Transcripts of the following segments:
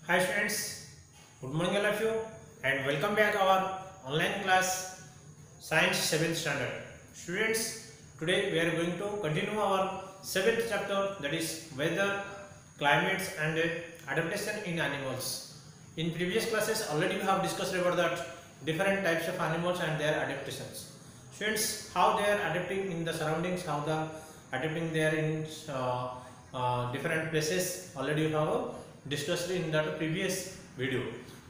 Hi students, good morning all of you and welcome back our online class Science 7th Standard. Students, today we are going to continue our 7th chapter, that is weather, climates and adaptation in animals. In previous classes already we have discussed about that different types of animals and their adaptations. Students, how they are adapting in the surroundings, how they are adapting there in different places already we have discussed in that previous video.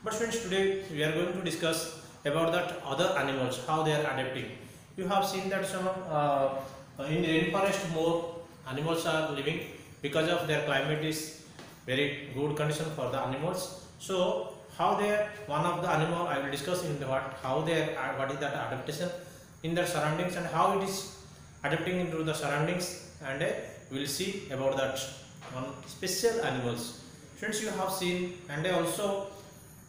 But students, today we are going to discuss about that other animals, how they are adapting. You have seen that some in rainforest more animals are living because of their climate is very good condition for the animals. So how they are, one of the animal I will discuss in the what is that adaptation in their surroundings and how it is adapting into the surroundings, and we will see about that one special animals. Students, you have seen and also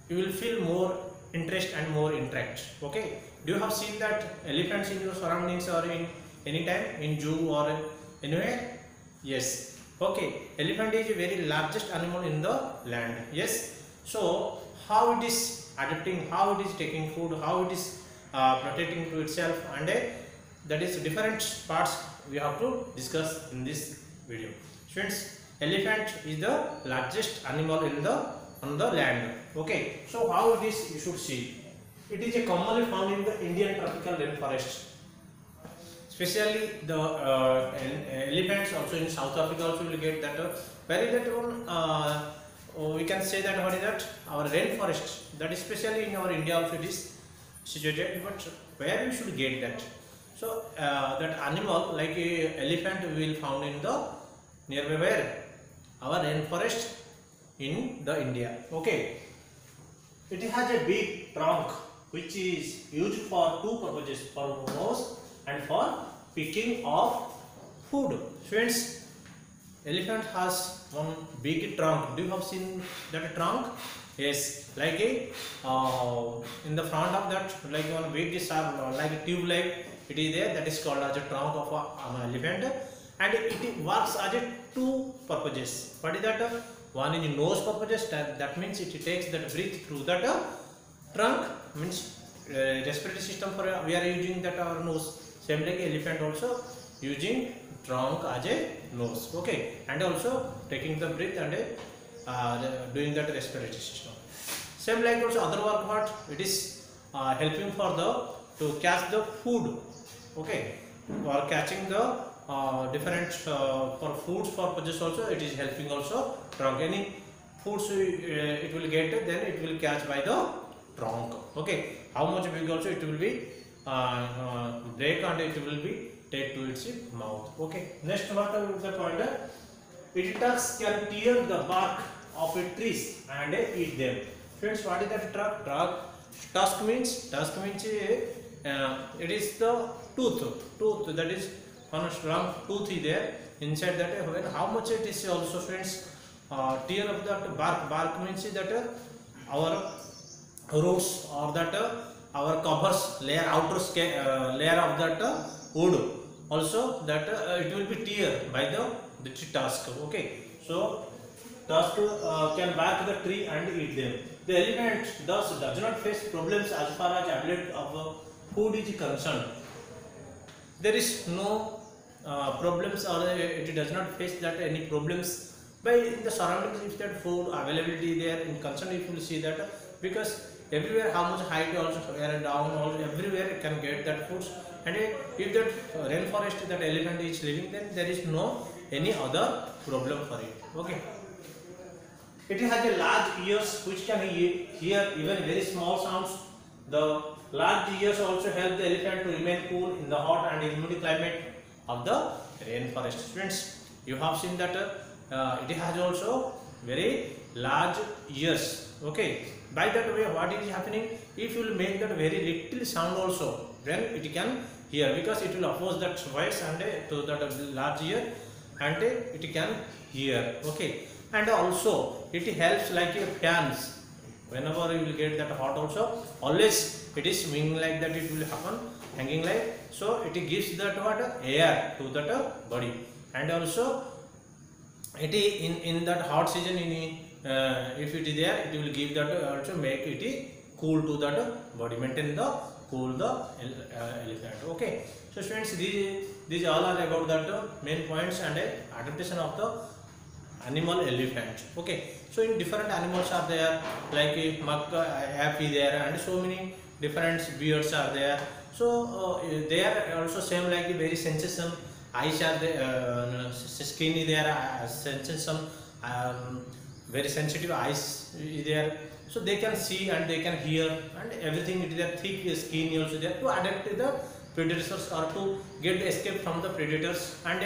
you will feel more interest and more interact. Okay, do you have seen that elephants in your surroundings or in any time in zoo or anywhere? Yes. Okay, elephant is a very largest animal in the land. Yes. So how it is adapting, how it is taking food, how it is protecting to itself, and that is different parts we have to discuss in this video. Students, elephant is the largest animal in the on the land. Okay, so how it is you should see. It is a commonly found in the Indian tropical rainforest. Especially the elephants also in South Africa also will get that very that one we can say that what is that our rainforest, that especially in our India also it is situated, but where we should get that. So that animal like a elephant we will found in the nearby where our rainforest in the India. Okay, it has a big trunk which is used for two purposes, for nose and for picking of food. Friends, elephant has one big trunk. Do you have seen that trunk? Yes, like a in the front of that, like one big like a tube like it is there, that is called as a trunk of an elephant, and it works as a two purposes. What is that? One is nose purposes, that means it takes that breath through that trunk, means respiratory system for we are using that our nose. Same like elephant also using trunk as a nose. Okay, and also taking the breath and doing that respiratory system. Same like also other work what it is helping for the to catch the food. Okay, for catching the different for foods purposes also it is helping also trunk. Any foods it will get, then it will catch by the trunk. Okay, how much big also it will be break and it will be take to its mouth. Okay, next what is the pointer? It tusks can tear the bark of a trees and eat them. Friends, what is that tusk means it is the tooth that is one strong tooth is there inside that. When how much it is also, friends, tear of that bark means that our roots or that our covers layer, outer layer of that wood also, that it will be tear by the tusk. Okay, so tusk can bark the tree and eat them. The elephant thus does not face problems as far as ability of food is concerned. There is no problems, or it does not face that any problems by in the surroundings. If that food availability there in concern, if you will see that, because everywhere how much height also where down also everywhere it can get that foods, and if that rainforest that elephant is living, then there is no any other problem for it. Okay, it has a large ears which can hear even very small sounds. The large ears also help the elephant to remain cool in the hot and humid climate of the rainforest. Students, you have seen that it has also very large ears. Okay, by that way what is happening, if you will make that very little sound also, then it can hear, because it will oppose that voice and to that large ear, and it can hear. Okay, and also it helps like a fans. Whenever you will get that hot also, always it is swinging like that, it will happen hanging like so, it gives that what air to that body, and also it is in that hot season, if it is there, it will give that also make it cool to that body, maintain the cool the elephant. Okay, so students, these all are about that main points and adaptation of the animal elephant. Okay, so in different animals are there, like muck, ape is there, and so many different beards are there. So they are also same like very sensation, eyes are there, skin is there, sensation, very sensitive eyes is there, so they can see and they can hear and everything. It is a thick skin also there to adapt to the predators or to get escape from the predators, and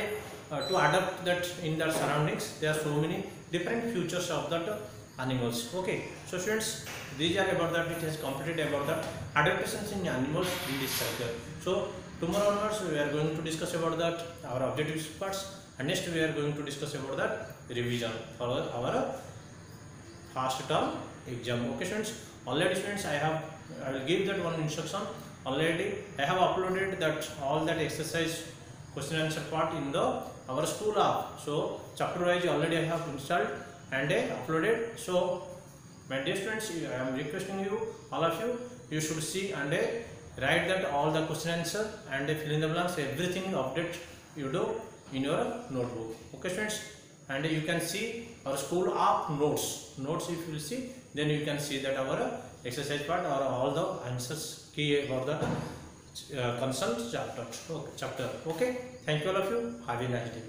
to adapt that in their surroundings. There are so many different features of that animals. Okay, so students, these are about that. It has completed about that adaptations in animals in this chapter. So tomorrow onwards we are going to discuss about that our objective parts, and next we are going to discuss about that revision for our first term exam. Okay students, already students, I will give that one instruction. Already I have uploaded that all that exercise question answer part in the our school app. So chapter wise already I have installed and uploaded. So my dear students, I am requesting you, all of you, you should see and write that all the question answer and fill in the blanks, everything update you do in your notebook. Okay students, and you can see our school app notes. If you will see, then you can see that our exercise part or all the answers key for the concerned chapter. Okay, thank you all of you. Have a nice day.